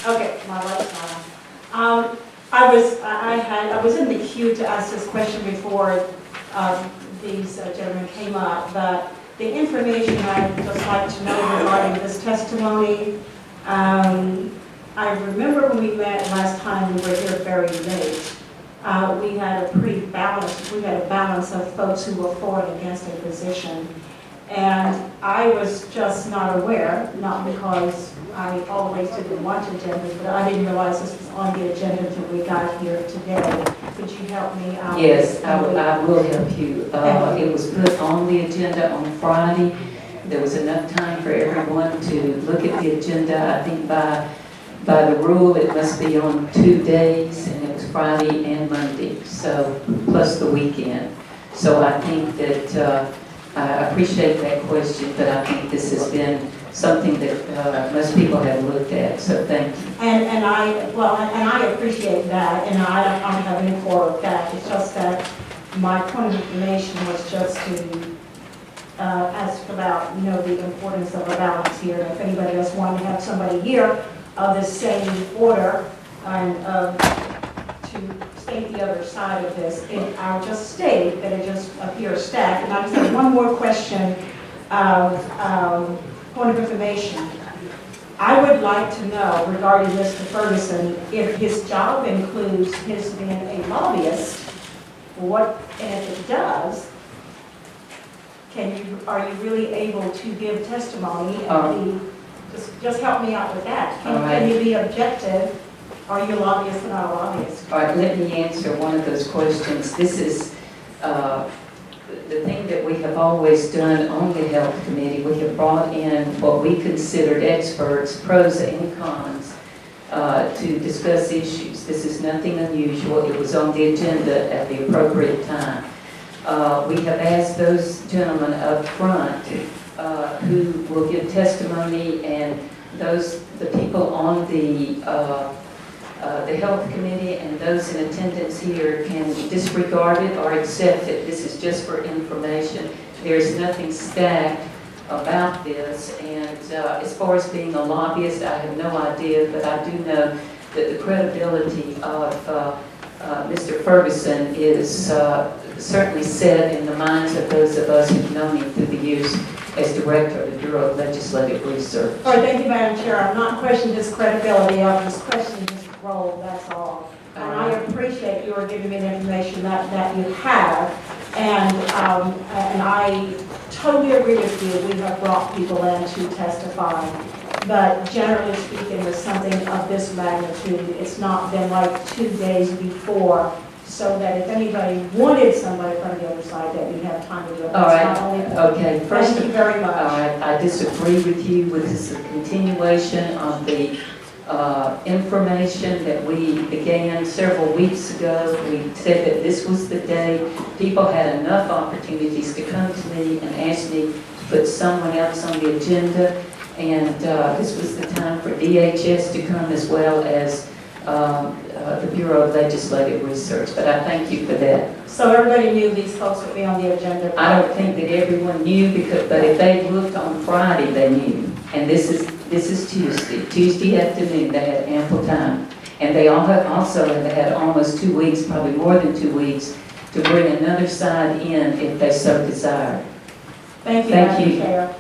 Okay, my light's on. I was in the queue to ask this question before these gentlemen came up, but the information I'd just like to know regarding this testimony, I remember when we met last time, we were here very late. We had a balance of folks who were for and against a position. And I was just not aware, not because I always didn't want agendas, but I didn't realize this was on the agenda until we got here today. Could you help me out? Yes, I will help you. It was put on the agenda on Friday. There was enough time for everyone to look at the agenda. I think by the rule, it must be on 2 days, and it was Friday and Monday, so plus the weekend. So I think that I appreciate that question, but I think this has been something that most people have looked at, so thank you. And I appreciate that, and I don't have any quarrel with that. It's just that my point of information was just to ask about, the importance of a balance here. And if anybody else wanted to have somebody here of the same order and to state the other side of this, I'll just state that it just appears stacked. And I just have one more question of point of information. I would like to know regarding Mr. Ferguson, if his job includes his being a lobbyist, and if it does, are you really able to give testimony? Just help me out with that. Can you be objective? Are you a lobbyist or not a lobbyist? All right, let me answer one of those questions. This is the thing that we have always done on the Health Committee. We have brought in what we considered experts, pros and cons, to discuss issues. This is nothing unusual. It was on the agenda at the appropriate time. We have asked those gentlemen up front who will give testimony, and the people on the Health Committee and those in attendance here can disregard it or accept it. This is just for information. There's nothing stacked about this, and as far as being a lobbyist, I have no idea, but I do know that the credibility of Mr. Ferguson is certainly set in the minds of those of us who've known him through the years as Director of the Bureau of Legislative Research. All right, thank you, Madam Chair. I'm not questioning his credibility. I'm just questioning his role, that's all. And I appreciate you are giving me the information that you have. And I totally agree with you. We have brought people in to testify. But generally speaking, with something of this magnitude, it's not been like 2 days before, so that if anybody wanted somebody from the other side, that we have time to do it. All right. Not only Okay. Thank you very much. All right. I disagree with you. This is a continuation of the information that we began several weeks ago. We said that this was the day. People had enough opportunities to come to me and ask me to put someone else on the agenda, and this was the time for DHS to come as well as the Bureau of Legislative Research. But I thank you for that. So everybody knew these folks would be on the agenda. I don't think that everyone knew, but if they looked on Friday, they knew. And this is Tuesday afternoon. They had ample time, and they also have had almost 2 weeks, probably more than 2 weeks, to bring another side in if they so desired. Thank you, Thank Madam you. Chair.